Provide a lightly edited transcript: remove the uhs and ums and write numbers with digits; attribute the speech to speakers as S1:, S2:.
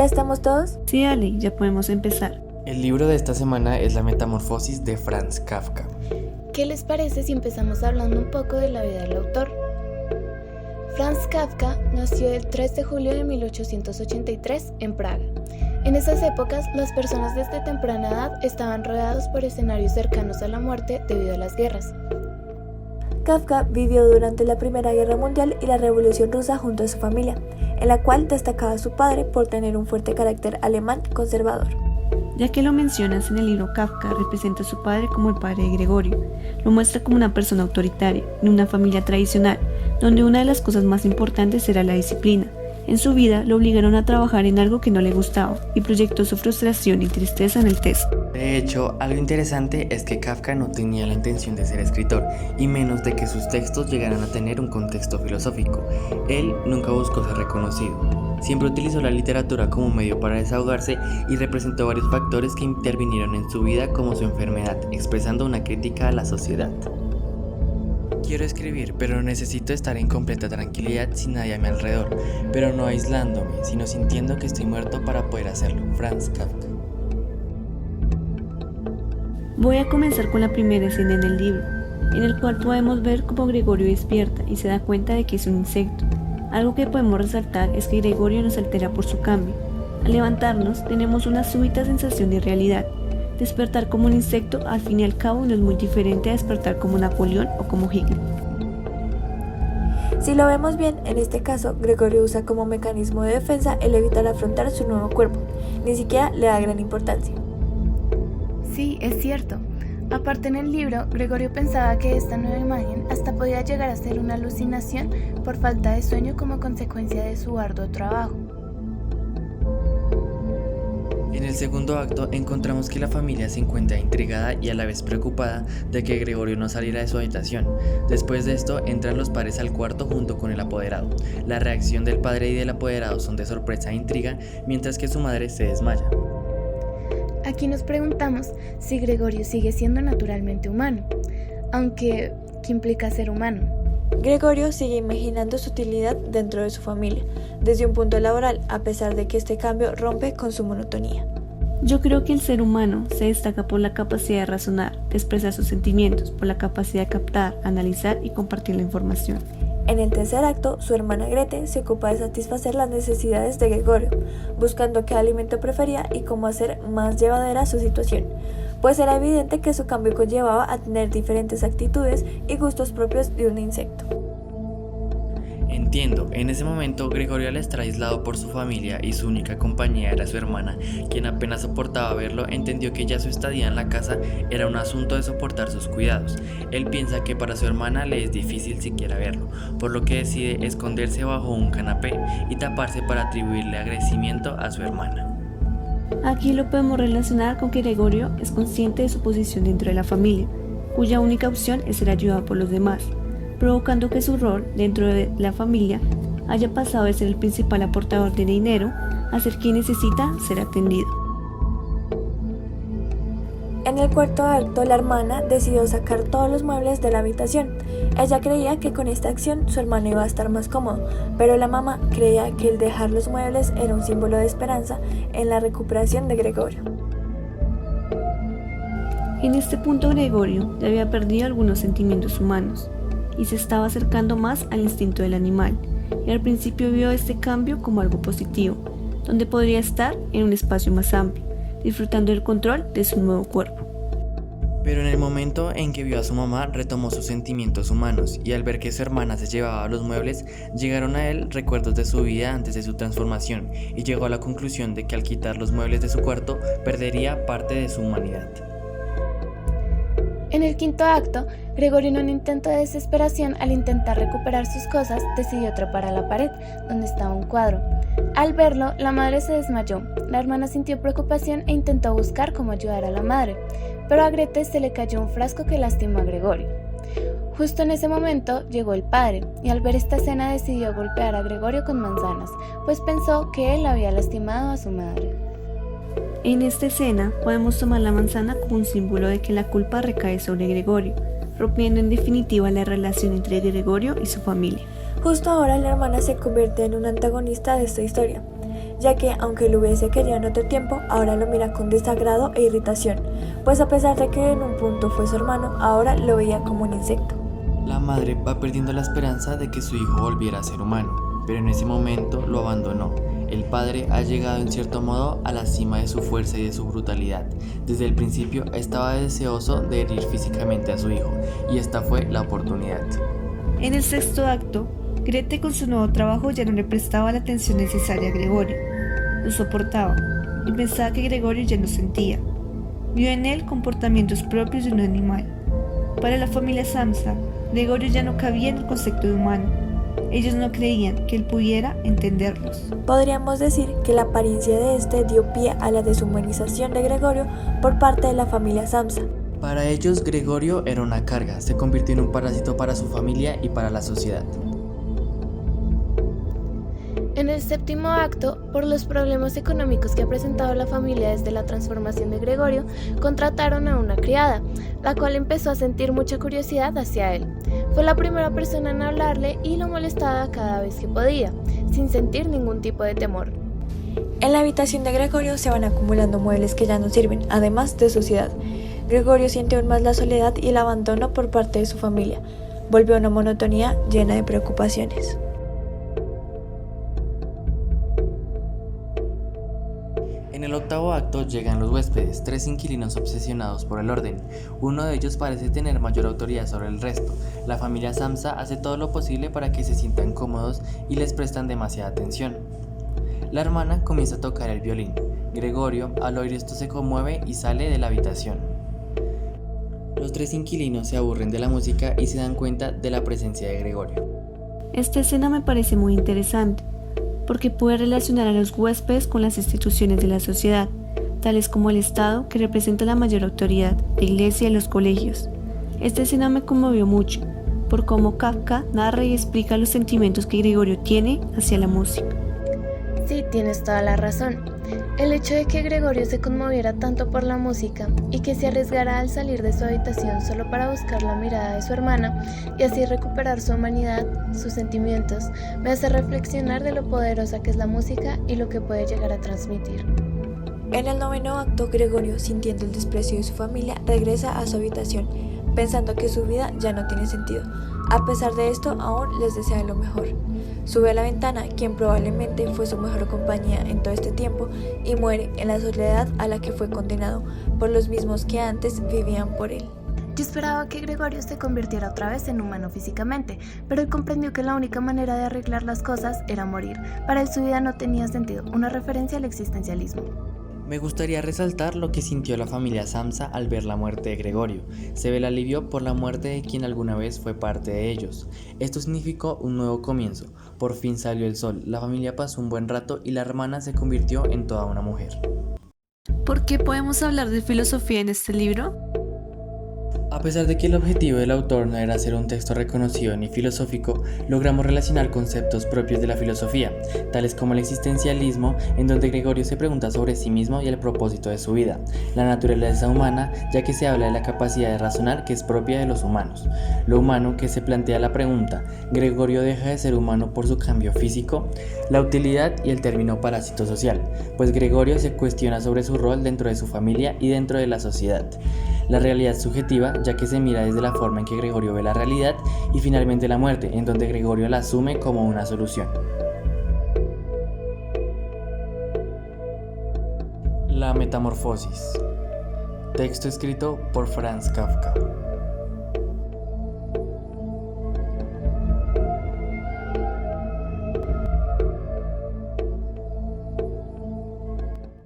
S1: ¿Ya estamos todos?
S2: Sí, Ale, ya podemos empezar.
S3: El libro de esta semana es La Metamorfosis de Franz Kafka.
S4: ¿Qué les parece si empezamos hablando un poco de la vida del autor? Franz Kafka nació el 3 de julio de 1883 en Praga. En esas épocas, las personas desde temprana edad estaban rodeados por escenarios cercanos a la muerte debido a las guerras.
S1: Kafka vivió durante la Primera Guerra Mundial y la Revolución Rusa junto a su familia, en la cual destacaba su padre por tener un fuerte carácter alemán conservador.
S2: Ya que lo mencionas en el libro, Kafka representa a su padre como el padre de Gregorio. Lo muestra como una persona autoritaria, en una familia tradicional, donde una de las cosas más importantes era la disciplina. En su vida lo obligaron a trabajar en algo que no le gustaba y proyectó su frustración y tristeza en el texto.
S3: De hecho, algo interesante es que Kafka no tenía la intención de ser escritor, y menos de que sus textos llegaran a tener un contexto filosófico. Él nunca buscó ser reconocido. Siempre utilizó la literatura como medio para desahogarse y representó varios factores que intervinieron en su vida como su enfermedad, expresando una crítica a la sociedad. Quiero escribir, pero necesito estar en completa tranquilidad sin nadie a mi alrededor, pero no aislándome, sino sintiendo que estoy muerto para poder hacerlo. Franz Kafka.
S2: Voy a comenzar con la primera escena en el libro, en el cual podemos ver cómo Gregorio despierta y se da cuenta de que es un insecto. Algo que podemos resaltar es que Gregorio nos altera por su cambio. Al levantarnos, tenemos una súbita sensación de realidad. Despertar como un insecto, al fin y al cabo, no es muy diferente a despertar como Napoleón o como Hitler.
S1: Si lo vemos bien, en este caso, Gregorio usa como mecanismo de defensa el evitar afrontar su nuevo cuerpo. Ni siquiera le da gran importancia.
S4: Sí, es cierto. Aparte, en el libro, Gregorio pensaba que esta nueva imagen hasta podía llegar a ser una alucinación por falta de sueño como consecuencia de su arduo trabajo.
S3: En el segundo acto encontramos que la familia se encuentra intrigada y a la vez preocupada de que Gregorio no saliera de su habitación. Después de esto entran los padres al cuarto junto con el apoderado. La reacción del padre y del apoderado son de sorpresa e intriga, mientras que su madre se desmaya.
S4: Aquí nos preguntamos si Gregorio sigue siendo naturalmente humano, aunque, ¿qué implica ser humano?
S1: Gregorio sigue imaginando su utilidad dentro de su familia, desde un punto laboral, a pesar de que este cambio rompe con su monotonía.
S2: Yo creo que el ser humano se destaca por la capacidad de razonar, de expresar sus sentimientos, por la capacidad de captar, analizar y compartir la información.
S1: En el tercer acto, su hermana Grete se ocupa de satisfacer las necesidades de Gregorio, buscando qué alimento prefería y cómo hacer más llevadera su situación, pues era evidente que su cambio conllevaba a tener diferentes actitudes y gustos propios de un insecto.
S3: Entiendo, en ese momento Gregorio al estar aislado por su familia y su única compañía era su hermana, quien apenas soportaba verlo, entendió que ya su estadía en la casa era un asunto de soportar sus cuidados. Él piensa que para su hermana le es difícil siquiera verlo, por lo que decide esconderse bajo un canapé y taparse para atribuirle agradecimiento a su hermana.
S2: Aquí lo podemos relacionar con que Gregorio es consciente de su posición dentro de la familia, cuya única opción es ser ayudado por los demás, provocando que su rol dentro de la familia haya pasado de ser el principal aportador de dinero a ser quien necesita ser atendido.
S1: En el cuarto acto, la hermana decidió sacar todos los muebles de la habitación. Ella creía que con esta acción su hermano iba a estar más cómodo, pero la mamá creía que el dejar los muebles era un símbolo de esperanza en la recuperación de Gregorio.
S2: En este punto Gregorio ya había perdido algunos sentimientos humanos y se estaba acercando más al instinto del animal, y al principio vio este cambio como algo positivo, donde podría estar en un espacio más amplio, disfrutando del control de su nuevo cuerpo.
S3: Pero en el momento en que vio a su mamá, retomó sus sentimientos humanos, y al ver que su hermana se llevaba los muebles, llegaron a él recuerdos de su vida antes de su transformación, y llegó a la conclusión de que al quitar los muebles de su cuarto, perdería parte de su humanidad.
S4: En el quinto acto, Gregorio, en un intento de desesperación al intentar recuperar sus cosas, decidió trepar a la pared, donde estaba un cuadro. Al verlo, la madre se desmayó. La hermana sintió preocupación e intentó buscar cómo ayudar a la madre, pero a Grete se le cayó un frasco que lastimó a Gregorio. Justo en ese momento llegó el padre, y al ver esta escena decidió golpear a Gregorio con manzanas, pues pensó que él había lastimado a su madre.
S2: En esta escena podemos tomar la manzana como un símbolo de que la culpa recae sobre Gregorio, rompiendo en definitiva la relación entre Gregorio y su familia.
S1: Justo ahora la hermana se convierte en un antagonista de esta historia. ya que aunque lo hubiese querido en otro tiempo, ahora lo mira con desagrado e irritación, pues a pesar de que en un punto fue su hermano, ahora lo veía como un insecto.
S3: La madre va perdiendo la esperanza de que su hijo volviera a ser humano, pero en ese momento lo abandonó. El padre ha llegado en cierto modo a la cima de su fuerza y de su brutalidad. Desde el principio estaba deseoso de herir físicamente a su hijo, y esta fue la oportunidad.
S2: En el sexto acto, Grete con su nuevo trabajo ya no le prestaba la atención necesaria a Gregorio. Lo soportaba y pensaba que Gregorio ya no sentía. Vio en él comportamientos propios de un animal. Para la familia Samsa, Gregorio ya no cabía en el concepto de humano. Ellos no creían que él pudiera entenderlos.
S1: Podríamos decir que la apariencia de este dio pie a la deshumanización de Gregorio por parte de la familia Samsa.
S3: Para ellos, Gregorio era una carga, se convirtió en un parásito para su familia y para la sociedad.
S4: En el séptimo acto, por los problemas económicos que ha presentado la familia desde la transformación de Gregorio, contrataron a una criada, la cual empezó a sentir mucha curiosidad hacia él. Fue la primera persona en hablarle y lo molestaba cada vez que podía, sin sentir ningún tipo de temor.
S1: En la habitación de Gregorio se van acumulando muebles que ya no sirven, además de suciedad. Gregorio siente aún más la soledad y el abandono por parte de su familia. Volvió a una monotonía llena de preocupaciones.
S3: En el octavo acto llegan los huéspedes, 3 inquilinos obsesionados por el orden. Uno de ellos parece tener mayor autoridad sobre el resto. La familia Samsa hace todo lo posible para que se sientan cómodos y les prestan demasiada atención. La hermana comienza a tocar el violín. Gregorio, al oír esto, se conmueve y sale de la habitación. Los 3 inquilinos se aburren de la música y se dan cuenta de la presencia de Gregorio.
S2: Esta escena me parece muy interesante, porque puede relacionar a los huéspedes con las instituciones de la sociedad, tales como el Estado, que representa la mayor autoridad, la iglesia y los colegios. Esta escena me conmovió mucho, por cómo Kafka narra y explica los sentimientos que Gregorio tiene hacia la música.
S4: Sí, tienes toda la razón. El hecho de que Gregorio se conmoviera tanto por la música y que se arriesgara al salir de su habitación solo para buscar la mirada de su hermana y así recuperar su humanidad, sus sentimientos, me hace reflexionar de lo poderosa que es la música y lo que puede llegar a transmitir.
S1: En el noveno acto, Gregorio, sintiendo el desprecio de su familia, regresa a su habitación, pensando que su vida ya no tiene sentido. A pesar de esto, aún les desea lo mejor. Sube a la ventana, quien probablemente fue su mejor compañía en todo este tiempo, y muere en la soledad a la que fue condenado por los mismos que antes vivían por él.
S4: Yo esperaba que Gregorio se convirtiera otra vez en humano físicamente, pero él comprendió que la única manera de arreglar las cosas era morir. Para él su vida no tenía sentido, una referencia al existencialismo.
S3: Me gustaría resaltar lo que sintió la familia Samsa al ver la muerte de Gregorio. Se ve el alivio por la muerte de quien alguna vez fue parte de ellos. Esto significó un nuevo comienzo. Por fin salió el sol, la familia pasó un buen rato y la hermana se convirtió en toda una mujer.
S2: ¿Por qué podemos hablar de filosofía en este libro?
S3: A pesar de que el objetivo del autor no era hacer un texto reconocido ni filosófico, logramos relacionar conceptos propios de la filosofía, tales como el existencialismo, en donde Gregorio se pregunta sobre sí mismo y el propósito de su vida, la naturaleza humana, ya que se habla de la capacidad de razonar que es propia de los humanos, lo humano, que se plantea la pregunta, ¿Gregorio deja de ser humano por su cambio físico?, la utilidad y el término parásito social, pues Gregorio se cuestiona sobre su rol dentro de su familia y dentro de la sociedad, la realidad subjetiva, ya que se mira desde la forma en que Gregorio ve la realidad, y finalmente la muerte, en donde Gregorio la asume como una solución. La metamorfosis. Texto escrito por Franz Kafka.